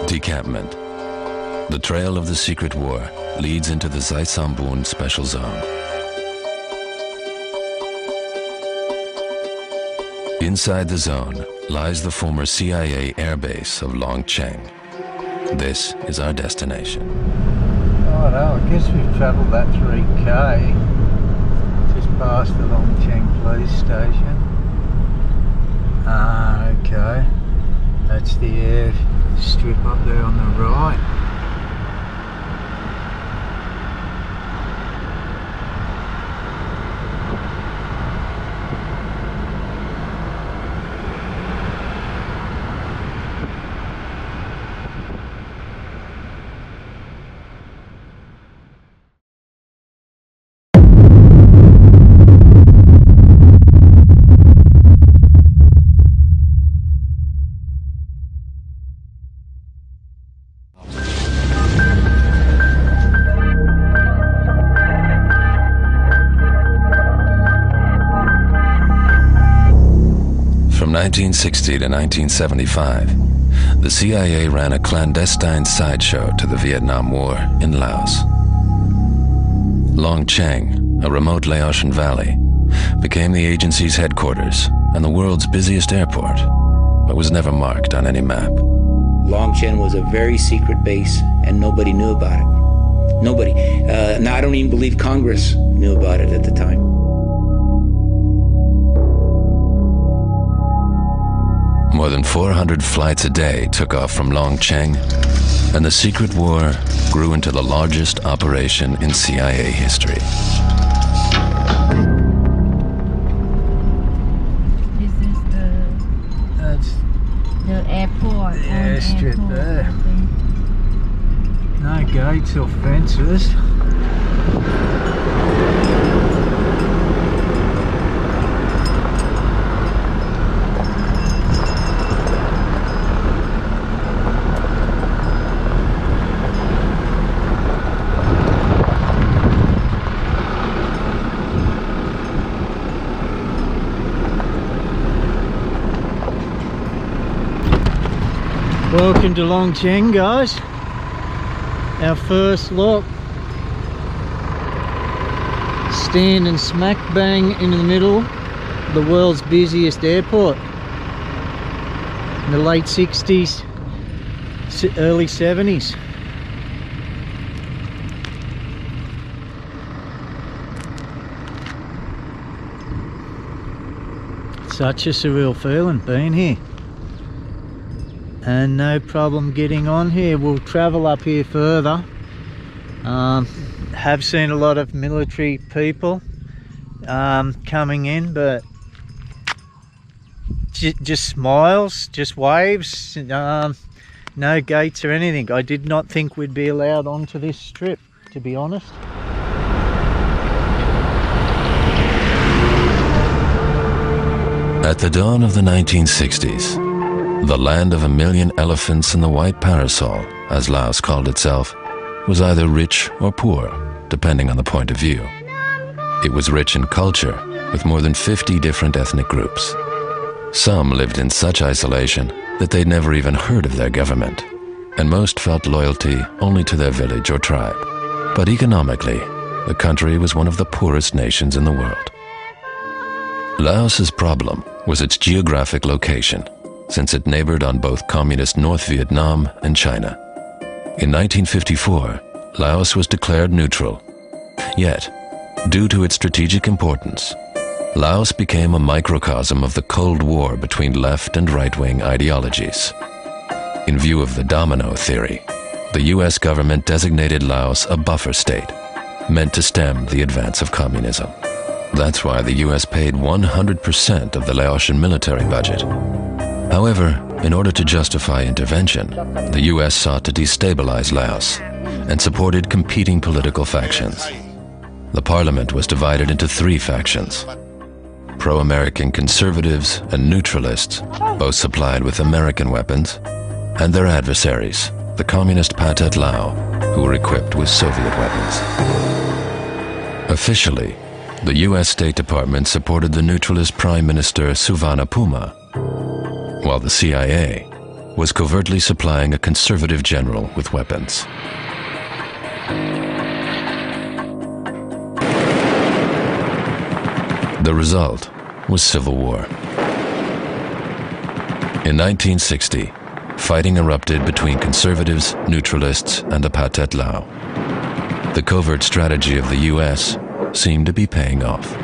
Decampment. The trail of the secret war leads into the Sikhottabong Special Zone. Inside the zone lies the former CIA airbase of Long Tieng. This is our destination. Oh no, I guess we've travelled that 3k just past the Long Tieng police station. Ah, okay. That's the air strip up there on the right. From 1960 to 1975, the CIA ran a clandestine sideshow to the Vietnam War in Laos. Long Tieng, a remote Laotian valley, became the agency's headquarters and the world's busiest airport, but was never marked on any map. Long Tieng was a very secret base and nobody knew about it. Nobody. Now I don't even believe Congress knew about it at the time. More than 400 flights a day took off from Long Tieng, and the secret war grew into the largest operation in CIA history. This is the airport. Airstrip there. No gates or fences. Welcome to Long Tieng, guys. Our first look. Standing smack bang in the middle of the world's busiest airport. In the late 60s, early 70s. Such a surreal feeling being here. And no problem getting on here. We'll travel up here further. Have seen a lot of military people coming in, but just smiles, just waves, no gates or anything. I did not think we'd be allowed onto this strip, to be honest. At the dawn of the 1960s, the land of a million elephants and the white parasol, as Laos called itself, was either rich or poor, depending on the point of view. It was rich in culture, with more than 50 different ethnic groups. Some lived in such isolation that they'd never even heard of their government, and most felt loyalty only to their village or tribe. But economically, the country was one of the poorest nations in the world. Laos's problem was its geographic location, since it neighbored on both communist North Vietnam and China. In 1954, Laos was declared neutral. Yet, due to its strategic importance, Laos became a microcosm of the Cold War between left and right-wing ideologies. In view of the domino theory, the US government designated Laos a buffer state, meant to stem the advance of communism. That's why the US paid 100% of the Laotian military budget. However, in order to justify intervention, the US sought to destabilize Laos and supported competing political factions. The parliament was divided into three factions: pro-American conservatives and neutralists, both supplied with American weapons, and their adversaries, the communist Pathet Lao, who were equipped with Soviet weapons. Officially, the US State Department supported the neutralist Prime Minister Suvarnabhumi, while the CIA, was covertly supplying a conservative general with weapons. The result was civil war. In 1960, fighting erupted between conservatives, neutralists, and the Pathet Lao. The covert strategy of the US seemed to be paying off.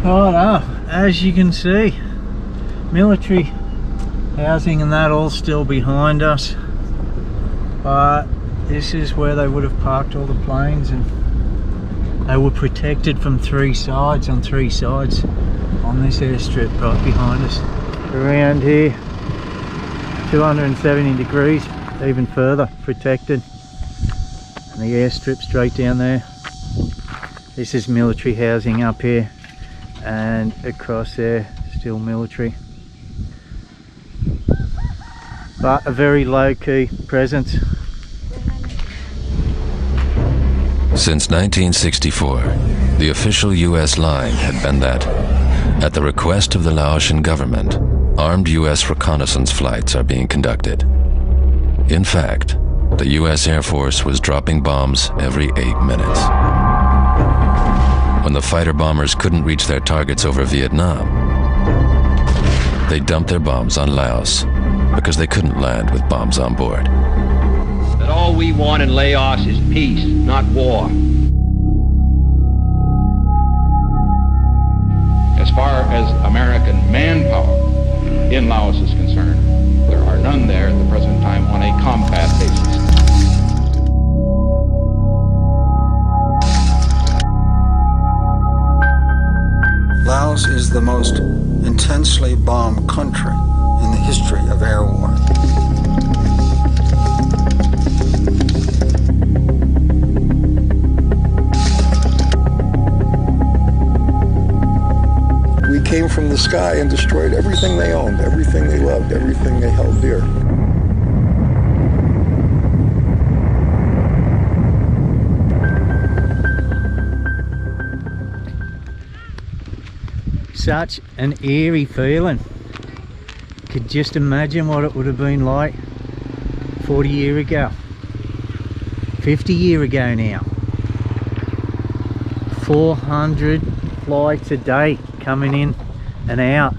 Oh no, as you can see, military housing and that all still behind us, but this is where they would have parked all the planes, and they were protected from three sides, on this airstrip right behind us. Around here, 270 degrees, even further protected, and the airstrip straight down there. This is military housing up here, and across there still military, but a very low-key presence. Since 1964, the official US line had been that, at the request of the Laotian government, armed US reconnaissance flights are being conducted. In fact, the US Air Force was dropping bombs every 8 minutes. When the fighter bombers couldn't reach their targets over Vietnam, they dumped their bombs on Laos because they couldn't land with bombs on board. That all we want in Laos is peace, not war. As far as American manpower in Laos is concerned, there are none there at the present time on a combat basis. Laos is the most intensely bombed country in the history of air war. We came from the sky and destroyed everything they owned, everything they loved, everything they held dear. Such an eerie feeling. Could just imagine what it would have been like 40 years ago, 50 years ago now. 400 flights a day coming in and out.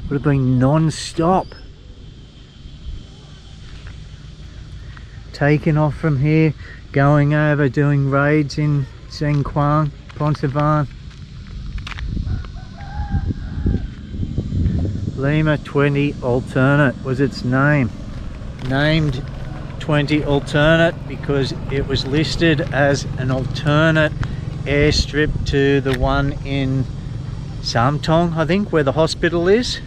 Would have been non-stop. Taking off from here, going over, doing raids in Seng Quang, Ponsavan. Lima 20 Alternate was its name. Named 20 Alternate because it was listed as an alternate airstrip to the one in Samtong, I think, where the hospital is.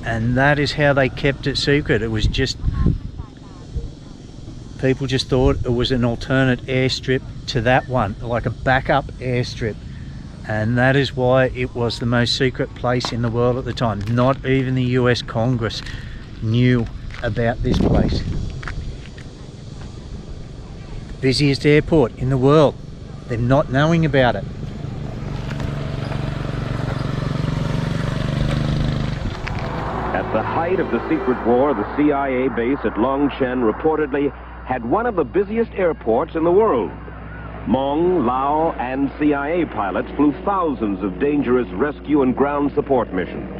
And that is how they kept it secret. It was just, people just thought it was an alternate airstrip to that one, like a backup airstrip. And that is why it was the most secret place in the world at the time. Not even the US Congress knew about this place. Busiest airport in the world. They're not knowing about it. At the height of the secret war, the CIA base at Long Tieng reportedly had one of the busiest airports in the world. Hmong, Lao, and CIA pilots flew thousands of dangerous rescue and ground support missions.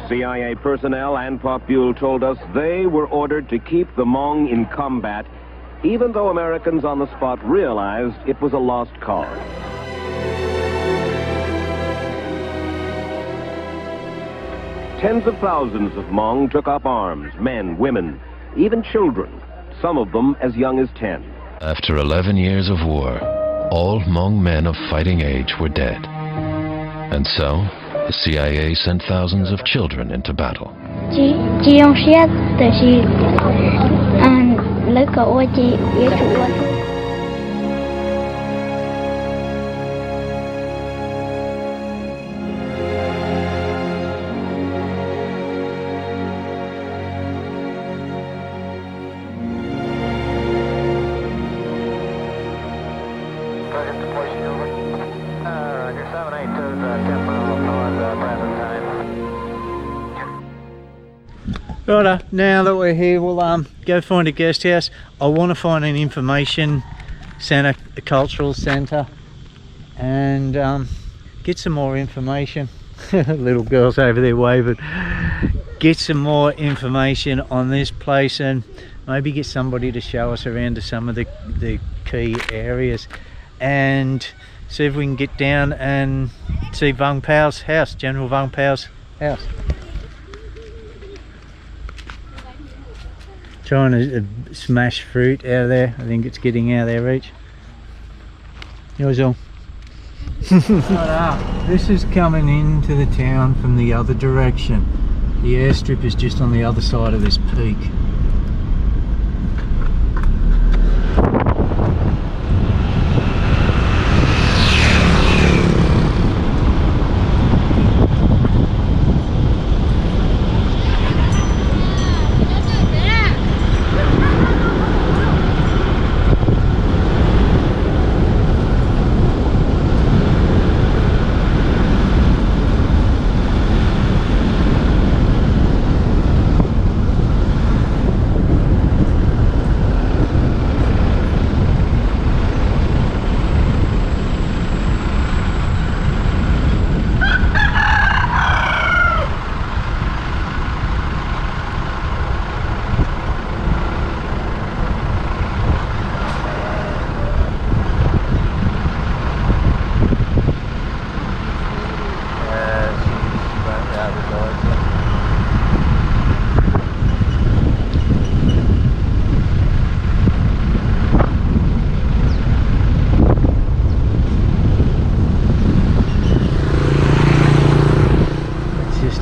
CIA personnel and Popule told us they were ordered to keep the Hmong in combat, even though Americans on the spot realized it was a lost cause. Tens of thousands of Hmong took up arms, men, women, even children, some of them as young as 10. After 11 years of war, all Hmong men of fighting age were dead. And so, the CIA sent thousands of children into battle. Chị ông xét từ chị lấy cậu chị biết chủ. Righto, now that we're here, we'll go find a guest house. I want to find an information centre, a cultural centre, and get some more information. Little girls over there waving. Get some more information on this place and maybe get somebody to show us around to some of the key areas and see if we can get down and see Vung Pau's house, General Vung Pau's house. Trying to smash fruit out of there. I think it's getting out of their reach. Yours all. This is coming into the town from the other direction. The airstrip is just on the other side of this peak.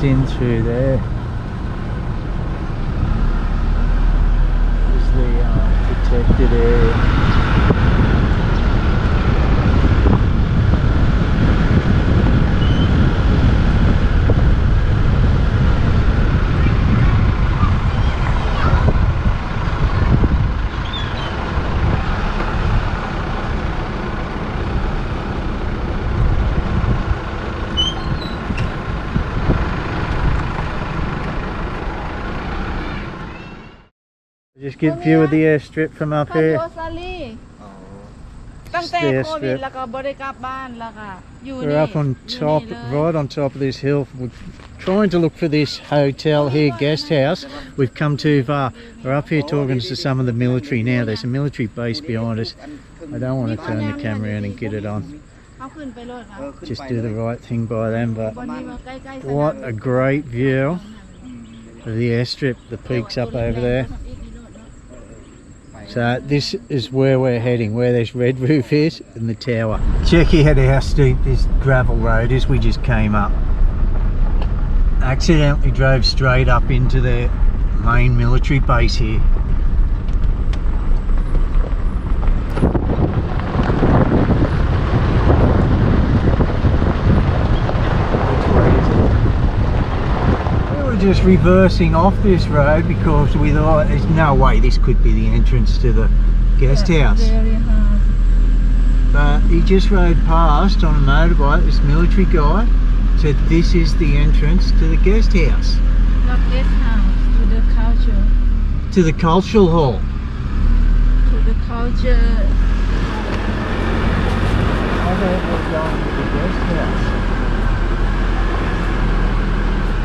In through there is the protected area. Just get a view of the airstrip from up here. We're up on top, right on top of this hill. We're trying to look for this hotel here, guest house. We've come too far. We're up here talking to some of the military now. There's a military base behind us. I don't want to turn the camera around and get it on. Just do the right thing by them, but what a great view of the airstrip. The peaks up over there. So this is where we're heading, where this red roof is and the tower. Check out how steep this gravel road is. We just came up. Accidentally drove straight up into the main military base here. just reversing off this road because we thought there's no way this could be the entrance to the guest house. Very hard. But he just rode past on a motorbike, this military guy, said this is the entrance to the guest house. Not guest house, to the culture. To the cultural hall. To the culture. I thought we were going to the guest house.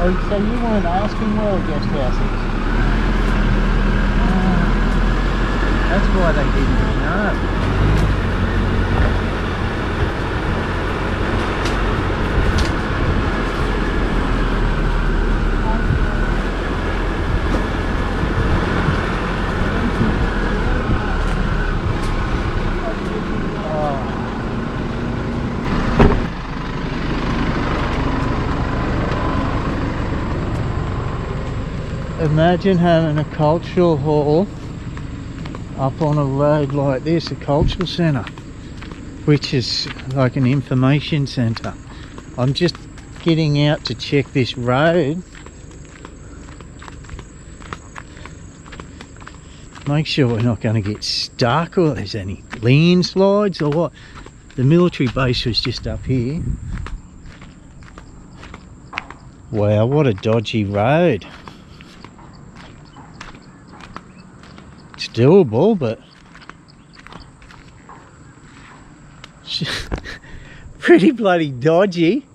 Oh, so you weren't asking where a guest house is? That's why they didn't know. Imagine having a cultural hall up on a road like this, a cultural centre, which is like an information centre. I'm just getting out to check this road. Make sure we're not going to get stuck or there's any landslides or what. The military base was just up here. Wow, what a dodgy road. It's doable, but pretty bloody dodgy.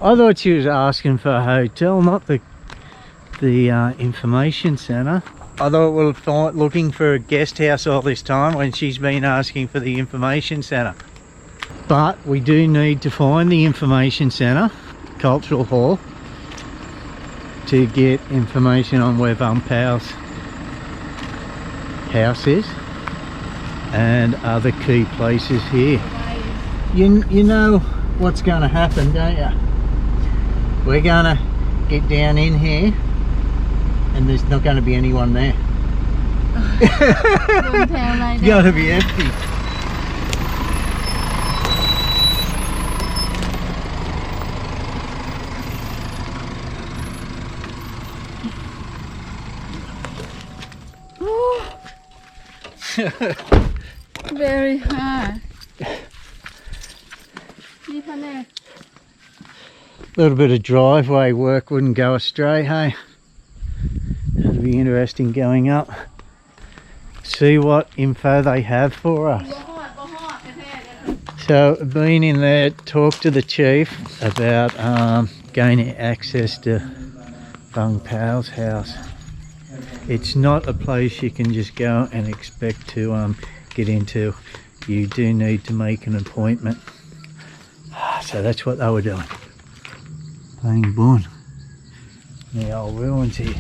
I thought she was asking for a hotel, not the information centre. I thought we were looking for a guest house all this time when she's been asking for the information centre. But we do need to find the information centre, cultural hall, to get information on where Vung Pau's house is and other key places here. You know what's going to happen, don't you? We're going to get down in here and there's not going to be anyone there. It's going to be empty. Very hard. A little bit of driveway work wouldn't go astray, hey? It'll be interesting going up. See what info they have for us. So, been in there, talked to the chief about gaining access to Vung Pau's house. It's not a place you can just go and expect to get into. You do need to make an appointment. So that's what they were doing. Playing Bun. The old ruins here.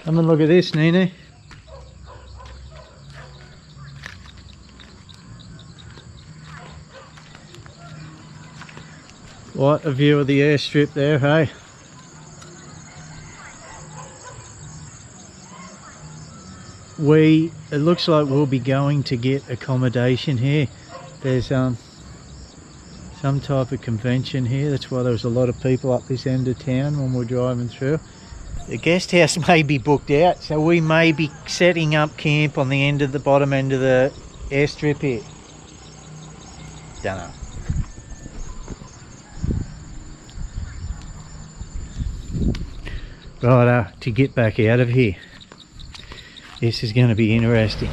Come and look at this, Neenee. What a view of the airstrip there, hey? It looks like we'll be going to get accommodation here. There's some type of convention here. That's why there was a lot of people up this end of town when we're driving through. The guest house may be booked out, so we may be setting up camp on the bottom end of the airstrip here. Don't know. Right, to get back out of here. This is going to be interesting.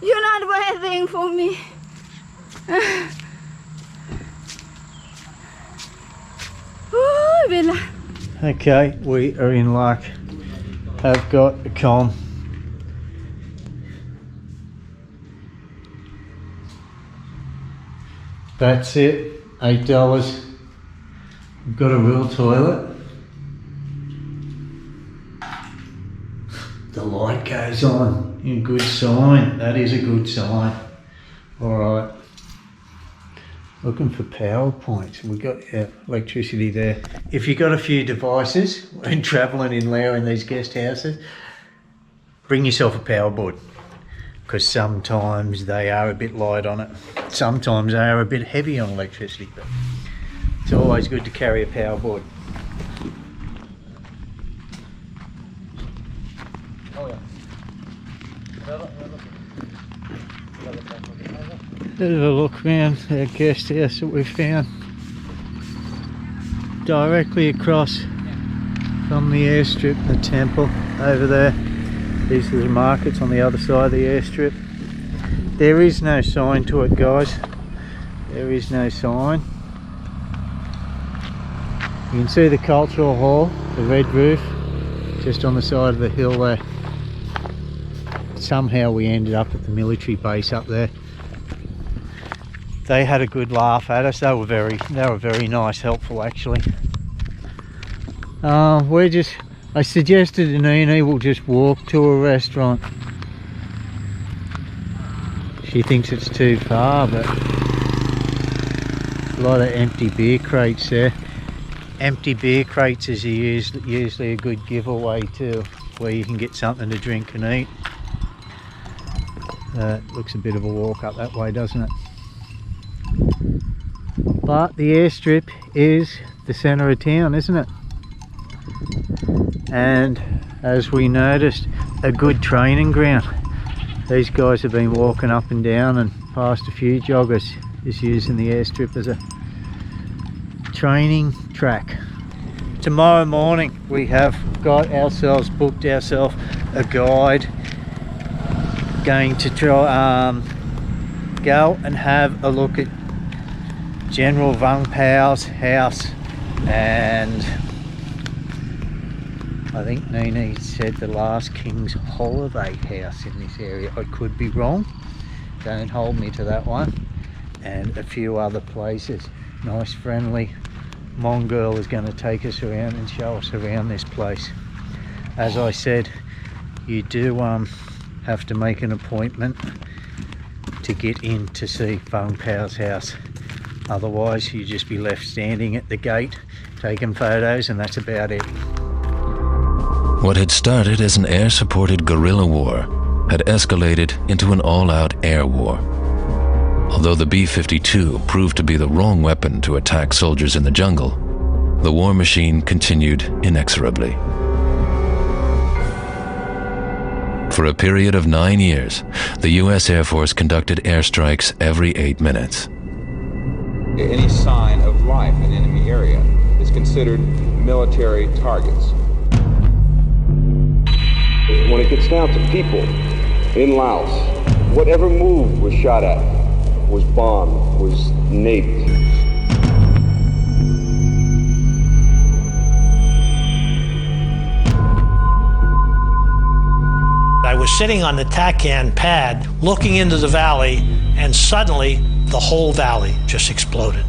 You're not waiting for me. Okay, we are in luck. Have got a comm. That's it, $8. We've got a real toilet. The light goes on. A good sign. That is a good sign. Alright. Looking for power points. We got electricity there. If you got a few devices when travelling in Laos in these guest houses, bring yourself a power board, because sometimes they are a bit light on it. Sometimes they are a bit heavy on electricity, but it's always good to carry a power board. There's a look around our guest house that we found directly across from the airstrip, the temple over there. These are the markets on the other side of the airstrip. There is no sign to it, guys. There is no sign. You can see the cultural hall, the red roof, just on the side of the hill there. Somehow we ended up at the military base up there. They had a good laugh at us. They were very nice, helpful actually. I suggested to Neenee we'll just walk to a restaurant. She thinks it's too far, but a lot of empty beer crates there. Empty beer crates is usually a good giveaway too, where you can get something to drink and eat. Looks a bit of a walk up that way, doesn't it? But the airstrip is the centre of town, isn't it? And as we noticed, a good training ground. These guys have been walking up and down and past a few joggers, just using the airstrip as a training track. Tomorrow morning we have booked ourselves a guide going to try go and have a look at General Vung Pau's house, and I think Neenee said the last king's holiday house in this area. I could be wrong, don't hold me to that one. And a few other places. Nice friendly Hmong girl is going to take us around and show us around this place. As I said, you do have to make an appointment to get in to see Vung Pau's house. Otherwise you just be left standing at the gate taking photos, and that's about it. What had started as an air-supported guerrilla war had escalated into an all-out air war. Although the B-52 proved to be the wrong weapon to attack soldiers in the jungle, the war machine continued inexorably. For a period of 9 years, the U.S. Air Force conducted airstrikes every 8 minutes. Any sign of life in enemy area is considered military targets. When it gets down to people in Laos, whatever move was shot at, was bombed, was naped. I was sitting on the TACAN pad looking into the valley, and suddenly the whole valley just exploded.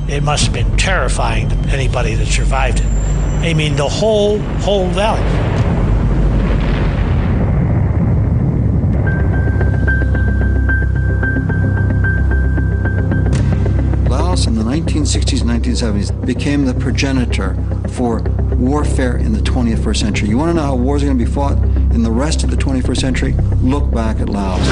It must have been terrifying to anybody that survived it. I mean, the whole valley. Laos in the 1960s and 1970s became the progenitor for warfare in the 21st century. You want to know how wars are going to be fought in the rest of the 21st century? Look back at Laos.